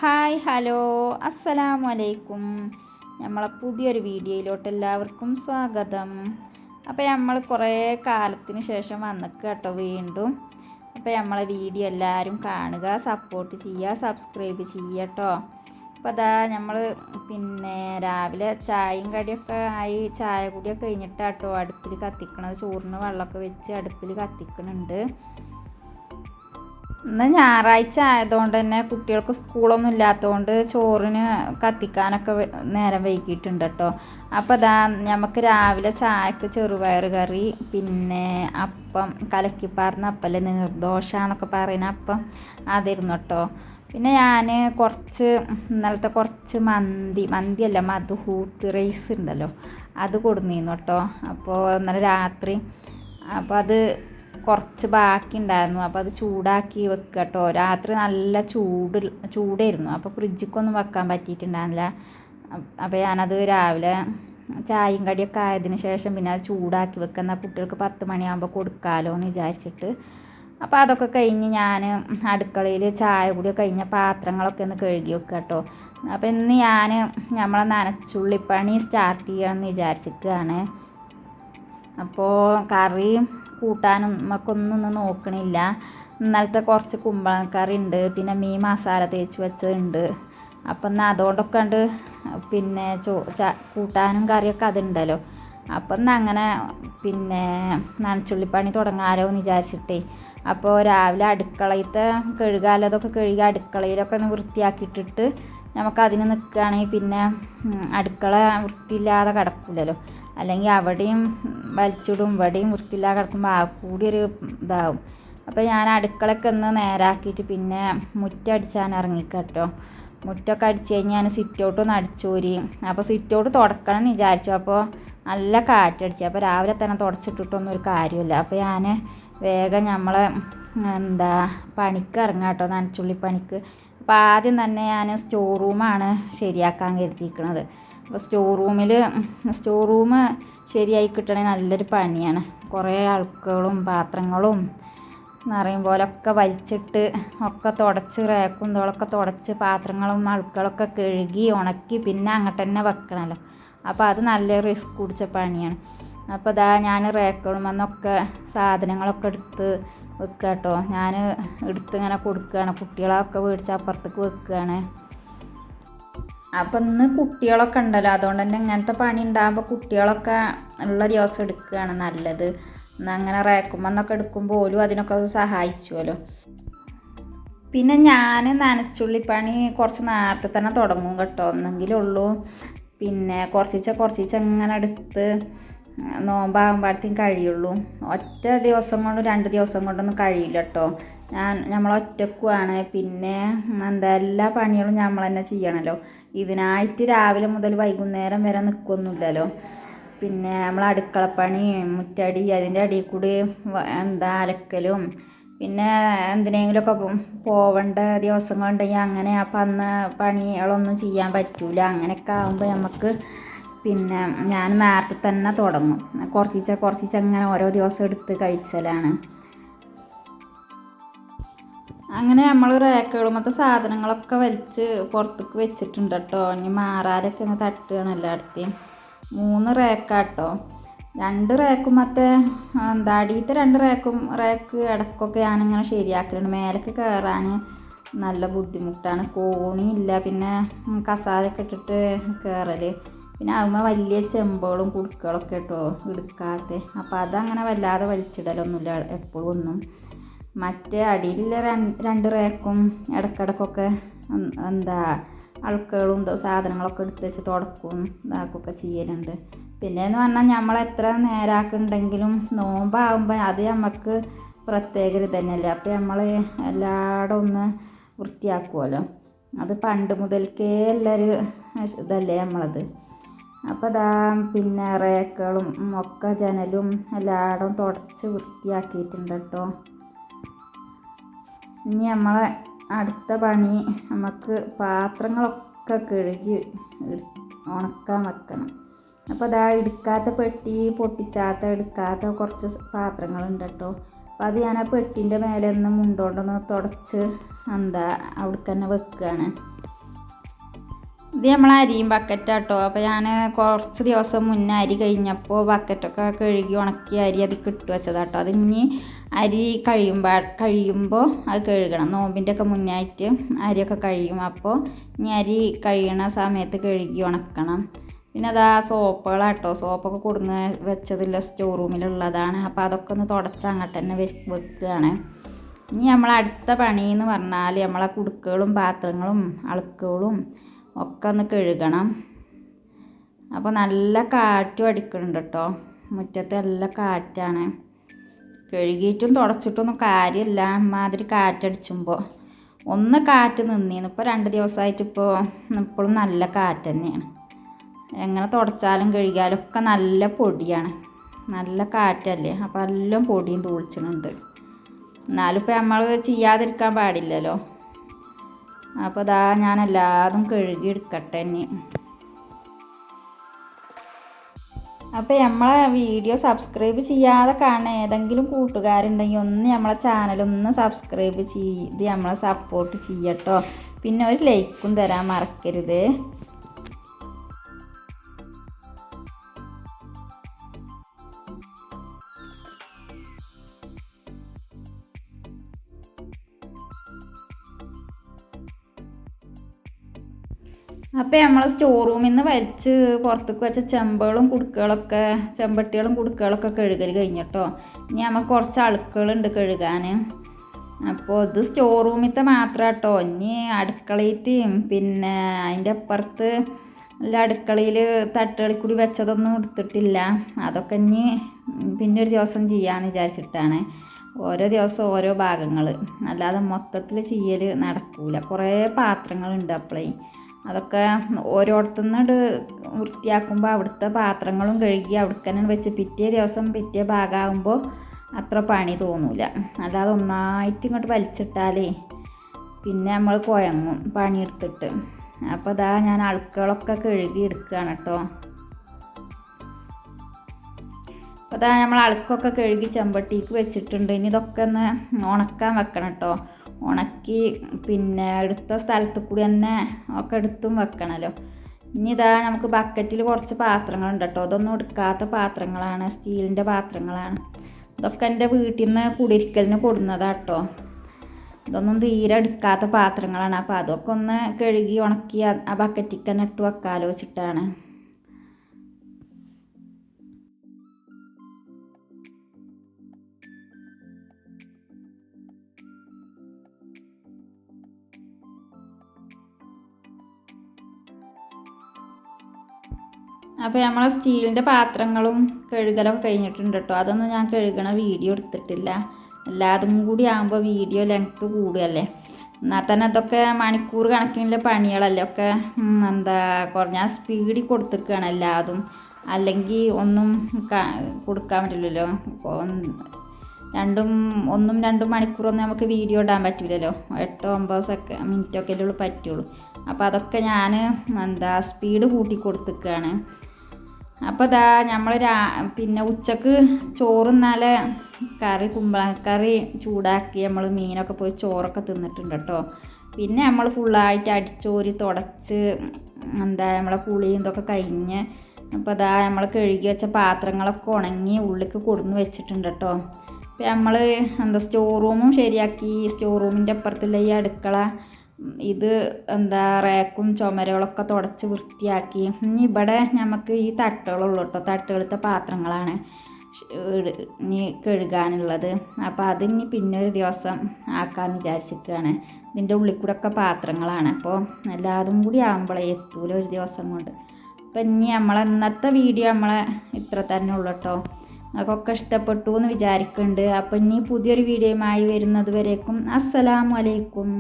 Hi hello അസ്സലാമു അലൈക്കും. നമ്മളെ പുതിയൊരു വീഡിയോയിലോട്ട് എല്ലാവർക്കും സ്വാഗതം. അപ്പോൾ നമ്മൾ കുറേ കാലത്തിന് ശേഷം വന്നിട്ട് കേട്ടോ വീണ്ടും. അപ്പോൾ നമ്മളെ വീഡിയോ എല്ലാവരും കാണുക, സപ്പോർട്ട് ചെയ്യുക, സബ്സ്ക്രൈബ് ചെയ്യുക കേട്ടോ. അപ്പോൾ അതാ നമ്മൾ രാവിലെ ചായയും കടിയൊക്കെ ആയി, ചായ കുടിയൊക്കെ കഴിഞ്ഞിട്ടാട്ടോ അടുപ്പിൽ കത്തിക്കണത്. ചോറിന് വെള്ളമൊക്കെ വെച്ച് അടുപ്പിൽ കത്തിക്കണുണ്ട്. ഇന്ന് ഞായറാഴ്ച ആയതുകൊണ്ട് തന്നെ കുട്ടികൾക്ക് സ്കൂളൊന്നും ഇല്ലാത്തതുകൊണ്ട് ചോറിന് കത്തിക്കാനൊക്കെ നേരം വൈകിയിട്ടുണ്ട് കേട്ടോ. അപ്പോൾ അതാ നമുക്ക് രാവിലെ ചായക്ക് ചെറുപയർ കറി, അപ്പം, കലക്കിപ്പാർന്ന അപ്പല്ലേ നീർദോശ എന്നൊക്കെ പറയുന്ന അപ്പം, അതായിരുന്നു കേട്ടോ. പിന്നെ ഞാൻ ഇന്നലത്തെ കുറച്ച് മന്തിയല്ല മധുഹൂത്ത് റൈസ് ഉണ്ടല്ലോ, അത് കൊടുന്നിരുന്നു കേട്ടോ. അപ്പോൾ ഇന്നലെ രാത്രി അപ്പോൾ അത് കുറച്ച് ബാക്കി ഉണ്ടായിരുന്നു. അപ്പോൾ അത് ചൂടാക്കി വെക്കുക കേട്ടോ. രാത്രി നല്ല ചൂടായിരുന്നു, അപ്പോൾ ഫ്രിഡ്ജിക്കൊന്നും വെക്കാൻ പറ്റിയിട്ടുണ്ടായിരുന്നില്ല. അപ്പോൾ ഞാനത് രാവിലെ ചായയും കടിയൊക്കെ ആയതിനു ശേഷം പിന്നെ അത് ചൂടാക്കി വെക്കുന്ന കുട്ടികൾക്ക് 10 മണിയാകുമ്പോൾ കൊടുക്കാമല്ലോ എന്ന് വിചാരിച്ചിട്ട്. അപ്പോൾ അതൊക്കെ കഴിഞ്ഞ് ഞാൻ അടുക്കളയിൽ ചായ കൂടി കഴിഞ്ഞ പാത്രങ്ങളൊക്കെ ഒന്ന് കഴുകി വെക്കുക കേട്ടോ. അപ്പോൾ ഇന്ന് നമ്മളെ നനച്ചുള്ളിപ്പണി സ്റ്റാർട്ട് ചെയ്യണമെന്ന് വിചാരിച്ചിട്ടാണ്. അപ്പോൾ കറിയും കൂട്ടാനും നമുക്കൊന്നും നോക്കണില്ല. ഇന്നലത്തെ കുറച്ച് കുമ്പളക്കറി ഉണ്ട്, പിന്നെ മീൻ മസാല തേച്ച് വെച്ചതുണ്ട്. അപ്പം എന്നാൽ അതുകൊണ്ടൊക്കെ ഉണ്ട്. കൂട്ടാനും കറിയൊക്കെ അതുണ്ടല്ലോ. അപ്പം എന്നാൽ അങ്ങനെ നനച്ചുള്ളിപ്പണി തുടങ്ങാമല്ലോ എന്ന് വിചാരിച്ചിട്ടേ. അപ്പോൾ രാവിലെ അടുക്കളയിലത്തെ കഴുകാലതൊക്കെ കഴുകി അടുക്കളയിലൊക്കെ ഒന്ന് വൃത്തിയാക്കിയിട്ടിട്ട് നമുക്കതിന് നിൽക്കുകയാണെങ്കിൽ പിന്നെ അടുക്കള വൃത്തിയില്ലാതെ കിടക്കില്ലല്ലോ. അല്ലെങ്കിൽ അവിടെയും വലിച്ചിടും, ഇവിടെയും വൃത്തിയില്ലാതെ കിടക്കുമ്പോൾ ആ കൂടി ഒരു ഇതാവും. അപ്പോൾ ഞാൻ അടുക്കളയൊക്കെ ഒന്ന് നേരാക്കിയിട്ട് പിന്നെ മുറ്റടിച്ചാൻ ഇറങ്ങിക്കട്ടോ. മുറ്റമൊക്കെ അടിച്ച് കഴിഞ്ഞ് ഞാൻ സിറ്റൗട്ടൊന്ന് അടിച്ചോരി. അപ്പോൾ സിറ്റൗട്ട് തുടക്കണം എന്ന് വിചാരിച്ചു. അപ്പോൾ നല്ല കാറ്റടിച്ചു. അപ്പോൾ രാവിലെ തന്നെ തുടച്ചിട്ടിട്ടൊന്നും ഒരു കാര്യമില്ല. അപ്പോൾ ഞാൻ വേഗം നമ്മളെ പണിക്ക് ഇറങ്ങാം കേട്ടോ, നനച്ചുള്ളി പണിക്ക്. അപ്പോൾ ആദ്യം തന്നെ ഞാൻ സ്റ്റോർ റൂമാണ് ശരിയാക്കാൻ കരുതിയിരിക്കുന്നത്. അപ്പോൾ സ്റ്റോർ റൂം ശരിയായി കിട്ടണമെങ്കിൽ നല്ലൊരു പണിയാണ്. കുറേ അഴുക്കുകളും പാത്രങ്ങളും നിറയും പോലൊക്കെ വലിച്ചിട്ട് ഒക്കെ തുടച്ച് റേക്കും ഇതോളൊക്കെ തുടച്ച് പാത്രങ്ങളും അഴുക്കുകളൊക്കെ കഴുകി ഉണക്കി പിന്നെ അങ്ങോട്ട് തന്നെ വെക്കണമല്ലോ. അപ്പോൾ അത് നല്ല റിസ്ക് പിടിച്ച പണിയാണ്. അപ്പോൾ ഞാൻ റേക്കുകളും എന്നൊക്കെ സാധനങ്ങളൊക്കെ എടുത്ത് വെക്കുക കേട്ടോ. ഞാൻ ഇങ്ങനെ കൊടുക്കുകയാണ്. കുട്ടികളൊക്കെ മേടിച്ച് അപ്പുറത്തേക്ക് വെക്കുകയാണ്. അപ്പം ഇന്ന് കുട്ടികളൊക്കെ ഉണ്ടല്ലോ, അതുകൊണ്ട് തന്നെ ഇങ്ങനത്തെ പണി ഉണ്ടാകുമ്പോൾ കുട്ടികളൊക്കെ ഉള്ള ദിവസം എടുക്കുകയാണ് നല്ലത്. അങ്ങനെ റേക്കുമെന്നൊക്കെ എടുക്കുമ്പോൾ പോലും അതിനൊക്കെ സഹായിച്ചുവല്ലോ. പിന്നെ ഞാൻ നനച്ചുള്ളിപ്പണി കുറച്ച് നേരത്തെ തന്നെ തുടങ്ങും കേട്ടോ, എന്നെങ്കിലും ഉള്ളൂ. കുറച്ചിച്ച ഇങ്ങനെ എടുത്ത് നോമ്പാകുമ്പോഴത്തേക്കും കഴിയുള്ളൂ. ഒറ്റ ദിവസം കൊണ്ട് 2 ദിവസം കൊണ്ടൊന്നും കഴിയില്ല കേട്ടോ. നമ്മളൊറ്റക്കുമാണ്. പിന്നെ എല്ലാ പണികളും നമ്മൾ തന്നെ ചെയ്യണമല്ലോ. ഇതിനായിട്ട് രാവിലെ മുതൽ വൈകുന്നേരം വരെ നിൽക്കൊന്നുമില്ലല്ലോ. പിന്നെ നമ്മൾ അടുക്കളപ്പണി, മുറ്റടി, അതിൻ്റെ അടിയിൽ കൂടി അലക്കലും, പിന്നെ എന്തിനെങ്കിലുമൊക്കെ പോവേണ്ട ദിവസങ്ങളുണ്ടെങ്കിൽ അങ്ങനെ അപ്പം അന്ന് പണികളൊന്നും ചെയ്യാൻ പറ്റൂല. അങ്ങനെയൊക്കെ ആകുമ്പോൾ നമുക്ക് ഞാൻ നേരത്തെ തന്നെ തുടങ്ങും. കുറച്ചിച്ച അങ്ങനെ ഓരോ ദിവസം എടുത്ത് കഴിച്ചലാണ്. അങ്ങനെ നമ്മൾ റേക്കുകളുമത്തെ സാധനങ്ങളൊക്കെ വലിച്ച് പുറത്തേക്ക് വെച്ചിട്ടുണ്ട് കേട്ടോ. ഇനി മാറാലൊക്കെ ഒന്ന് തട്ടുകയാണ് എല്ലായിടത്തെയും. 3 റേക്കാട്ടോ. 2 റേക്കുമത്തെ അടിയത്തെ 2 റേക്ക് ഇടയ്ക്കൊക്കെ ഞാനിങ്ങനെ ശരിയാക്കലുണ്ട്. മേലേക്ക് കയറാൻ നല്ല ബുദ്ധിമുട്ടാണ്, കോണിയില്ല. പിന്നെ കസാലയൊക്കെ ഇട്ടിട്ട് കയറൽ. പിന്നെ അതുമ്പോൾ വലിയ ചെമ്പുകളും കുടുക്കുകളൊക്കെ കേട്ടോ എടുക്കാതെ. അപ്പോൾ അതങ്ങനെ വല്ലാതെ വലിച്ചിടലൊന്നുമില്ല എപ്പോഴും ഒന്നും. മറ്റേ അടിയിലുള്ള 2 റേക്കും ഇടയ്ക്കിടയ്ക്കൊക്കെ അഴുക്കുകളും സാധനങ്ങളൊക്കെ എടുത്ത് വെച്ച് തുടക്കും ഇതാക്കൊക്കെ ചെയ്യലുണ്ട്. പിന്നെയെന്ന് പറഞ്ഞാൽ നമ്മൾ എത്ര നേരാക്കുന്നുണ്ടെങ്കിലും നോമ്പാകുമ്പോൾ അത് നമുക്ക് പ്രത്യേക ഒരു തന്നെയല്ലേ. അപ്പോൾ നമ്മൾ എല്ലായിടും ഒന്ന് വൃത്തിയാക്കുമല്ലോ. അത് പണ്ട് മുതൽക്കേ ഉള്ളൊരു ഇതല്ലേ നമ്മളത്. അപ്പോൾ റേക്കുകളും ഒക്കെ ജനലും എല്ലായിടും തുടച്ച് വൃത്തിയാക്കിയിട്ടുണ്ട് കേട്ടോ. ഇനി നമ്മളെ അടുത്ത പണി നമുക്ക് പാത്രങ്ങളൊക്കെ കഴുകി ഉണക്കാൻ വെക്കണം. അപ്പോൾ എടുക്കാത്ത പെട്ടി, എടുക്കാത്ത കുറച്ച് പാത്രങ്ങളുണ്ട് കേട്ടോ. അപ്പോൾ അത് ഞാൻ ആ പെട്ടിൻ്റെ മേലെ നിന്ന് മുണ്ടോണ്ടൊന്ന് തുടച്ച് അവിടെ തന്നെ വെക്കുകയാണ്. ഇത് നമ്മളെ അരിയും ബക്കറ്റാട്ടോ. അപ്പോൾ ഞാൻ കുറച്ച് ദിവസം മുന്നേ അരി കഴിഞ്ഞപ്പോൾ ബക്കറ്റൊക്കെ കഴുകി ഉണക്കി അരി അതിൽ ഇട്ട് വെച്ചതാട്ടോ. അത് ഇനി അരി കഴിയുമ്പോൾ അത് കഴുകണം. നോമ്പിൻ്റെ ഒക്കെ മുന്നായിട്ട് അരിയൊക്കെ കഴിയും. അപ്പോൾ ഇനി അരി കഴിയണ സമയത്ത് കഴുകി ഉണക്കണം. പിന്നെ അതാ സോപ്പുകളാട്ടോ. സോപ്പൊക്കെ കൊടുന്ന് വെച്ചതില്ല, സ്റ്റോർ റൂമിലുള്ളതാണ്. അപ്പോൾ അതൊക്കെ ഒന്ന് തുടച്ച് അങ്ങോട്ട് തന്നെ വെക്കുകയാണ്. ഇനി നമ്മളെ അടുത്ത പണി എന്ന് പറഞ്ഞാൽ നമ്മളെ കുടുക്കുകളും പാത്രങ്ങളും അളുക്കുകളും ഒക്കെ ഒന്ന് കഴുകണം. അപ്പോൾ നല്ല കാറ്റും അടിക്കുന്നുണ്ട് കേട്ടോ. മുറ്റത്ത് നല്ല കാറ്റാണ്. കഴുകിയിട്ടും തുടച്ചിട്ടൊന്നും കാര്യമില്ല. മാതിരി കാറ്റടിച്ചുമ്പോൾ ഒന്ന് കാറ്റ് നിന്നീന്ന്. ഇപ്പോൾ 2 ദിവസമായിട്ട് ഇപ്പോഴും നല്ല കാറ്റ് തന്നെയാണ്. എങ്ങനെ തുടച്ചാലും കഴുകിയാലും ഒക്കെ നല്ല പൊടിയാണ്. നല്ല കാറ്റല്ലേ, അപ്പോൾ എല്ലാം പൊടിയും തൂളിച്ചുന്നുണ്ട്. എന്നാലും ഇപ്പോൾ നമ്മൾ ചെയ്യാതിരിക്കാൻ പാടില്ലല്ലോ. അപ്പോൾ ഇതാ ഞാൻ എല്ലാതും കഴുകി എടുക്കട്ടെ ഇനി. അപ്പോൾ നമ്മളെ വീഡിയോ സബ്സ്ക്രൈബ് ചെയ്യാതെ കാണുന്ന ഏതെങ്കിലും കൂട്ടുകാരുണ്ടെങ്കിൽ ഒന്ന് നമ്മളെ ചാനലൊന്ന് സബ്സ്ക്രൈബ് ചെയ്ത് നമ്മളെ സപ്പോർട്ട് ചെയ്യട്ടോ. പിന്നെ ഒരു ലൈക്കും തരാൻ മറക്കരുത്. അപ്പോൾ നമ്മൾ സ്റ്റോർ റൂമിൽ നിന്ന് വലിച്ച് പുറത്തേക്ക് വെച്ച ചെമ്പട്ടികളും കുടുക്കുകളൊക്കെ കഴുകൽ കഴിഞ്ഞിട്ടോ. ഇനി നമുക്ക് കുറച്ച് അളുക്കുകളുണ്ട് കഴുകാൻ. അപ്പോൾ ഇത് സ്റ്റോർ റൂമിലത്തെ മാത്രം കേട്ടോ. ഇനി അടുക്കളയിലത്തെയും പിന്നെ അതിൻ്റെ അപ്പുറത്ത് എല്ലാ അടുക്കളയിൽ തട്ടുകളിൽ കൂടി വെച്ചതൊന്നും എടുത്തിട്ടില്ല. അതൊക്കെ ഇനി പിന്നെ ഒരു ദിവസം ചെയ്യാമെന്ന് വിചാരിച്ചിട്ടാണ്. ഓരോ ദിവസം ഓരോ ഭാഗങ്ങൾ, അല്ലാതെ മൊത്തത്തിൽ ചെയ്യൽ നടക്കൂല. കുറേ പാത്രങ്ങളുണ്ട്. അപ്പോഴേ അതൊക്കെ ഓരോരുത്തുനിന്ന് വൃത്തിയാക്കുമ്പോൾ അവിടുത്തെ പാത്രങ്ങളും കഴുകി അവിടേക്ക് തന്നെ വെച്ച് പിറ്റേ ദിവസം പിറ്റേ ഭാഗമാകുമ്പോൾ അത്ര പണി തോന്നില്ല. അല്ലാതെ ഒന്നായിട്ട് ഇങ്ങോട്ട് വലിച്ചിട്ടാലേ പിന്നെ നമ്മൾ കുഴങ്ങും പണിയെടുത്തിട്ട്. അപ്പോൾ ഇതാ ഞാൻ അളുക്കുകളൊക്കെ കഴുകി എടുക്കുകയാണ് കേട്ടോ. അപ്പോൾ ഇതാ നമ്മൾ അളുക്കൊക്കെ കഴുകി ചെമ്പട്ടിക്ക് വെച്ചിട്ടുണ്ട്. ഇനി ഇതൊക്കെ ഒന്ന് ഉണക്കാൻ വെക്കണം കേട്ടോ. ഉണക്കി പിന്നെ എടുത്ത സ്ഥലത്ത് കൂടി തന്നെ ഒക്കെ എടുത്തും വെക്കണമല്ലോ. ഇനി ഇതാ നമുക്ക് ബക്കറ്റിൽ കുറച്ച് പാത്രങ്ങളുണ്ട് കേട്ടോ. അതൊന്നും എടുക്കാത്ത പാത്രങ്ങളാണ്, സ്റ്റീലിൻ്റെ പാത്രങ്ങളാണ്. ഇതൊക്കെ എൻ്റെ വീട്ടിൽ നിന്ന് കുടിരിക്കലിന് കൊടുന്നതാണ് കേട്ടോ. ഇതൊന്നും തീരെ എടുക്കാത്ത പാത്രങ്ങളാണ്. അപ്പോൾ അതൊക്കെ ഒന്ന് കഴുകി ഉണക്കി ആ ബക്കറ്റിൽ തന്നെ ഇട്ട് വെക്കാലോ വെച്ചിട്ടാണ്. അപ്പോൾ നമ്മളെ സ്റ്റീലിൻ്റെ പാത്രങ്ങളും കഴുകലൊക്കെ കഴിഞ്ഞിട്ടുണ്ട് കേട്ടോ. അതൊന്നും ഞാൻ കഴുകണ വീഡിയോ എടുത്തിട്ടില്ല. എല്ലാതും കൂടി ആകുമ്പോൾ വീഡിയോ ലെങ്ത്ത് കൂടുകയല്ലേ. എന്നാൽ തന്നെ അതൊക്കെ മണിക്കൂർ കണക്കിനുള്ള പണികളല്ലേ. ഒക്കെ കുറഞ്ഞ സ്പീഡിൽ കൊടുത്തിരിക്കുകയാണ് എല്ലാതും. അല്ലെങ്കിൽ ഒന്നും കൊടുക്കാൻ പറ്റില്ലല്ലോ. ഇപ്പോൾ 1-2 മണിക്കൂറൊന്നും നമുക്ക് വീഡിയോ ഇടാൻ പറ്റില്ലല്ലോ. 8-9 മിനിറ്റൊക്കെ ഉള്ളൂ പറ്റുള്ളൂ. അപ്പോൾ അതൊക്കെ ഞാൻ സ്പീഡ് കൂട്ടി കൊടുത്തിരിക്കുകയാണ്. അപ്പോൾ ഇതാ നമ്മൾ പിന്നെ ഉച്ചക്ക് ചോറുന്നാലെ കുമ്പളക്കറി ചൂടാക്കി നമ്മൾ മീനൊക്കെ പോയി ചോറൊക്കെ തിന്നിട്ടുണ്ട് കേട്ടോ. പിന്നെ നമ്മൾ ഫുള്ളായിട്ട് അടിച്ചോരി തുടച്ച് നമ്മളെ കുളിയും ഇതൊക്കെ കഴിഞ്ഞ് അപ്പോൾ ഇതാ നമ്മൾ കഴുകി വെച്ച പാത്രങ്ങളൊക്കെ ഉണങ്ങി ഉള്ളിലേക്ക് കൊടുന്ന് വെച്ചിട്ടുണ്ട് കേട്ടോ. അപ്പോൾ നമ്മൾ സ്റ്റോർ റൂമും ശരിയാക്കി. സ്റ്റോർ റൂമിൻ്റെ അപ്പുറത്തുള്ള ഈ അടുക്കള ഇത് റാക്കും ചുമരുകളൊക്കെ തുടച്ച് വൃത്തിയാക്കി. ഇനി ഇവിടെ നമുക്ക് ഈ തട്ടുകളുള്ളൂ കേട്ടോ. തട്ടുകളത്തെ പാത്രങ്ങളാണ് ഇനി കഴുകാനുള്ളത്. അപ്പോൾ അതിനി പിന്നെ ഒരു ദിവസം ആക്കാമെന്ന് വിചാരിച്ചിട്ടാണ്. ഇതിൻ്റെ ഉള്ളിൽ കൂടെ ഒക്കെ പാത്രങ്ങളാണ്. അപ്പോൾ എല്ലാതും കൂടി ആകുമ്പോഴേ എത്തൂല ഒരു ദിവസം കൊണ്ട്. അപ്പം ഇനി ഇന്നത്തെ വീഡിയോ ഇത്ര തന്നെ ഉള്ളൂ കേട്ടോ. നിങ്ങൾക്കൊക്കെ ഇഷ്ടപ്പെട്ടു എന്ന് വിചാരിക്കുന്നുണ്ട്. അപ്പോൾ ഇനി പുതിയൊരു വീഡിയോയുമായി വരുന്നത് വരേക്കും അസ്സലാമു അലൈക്കും.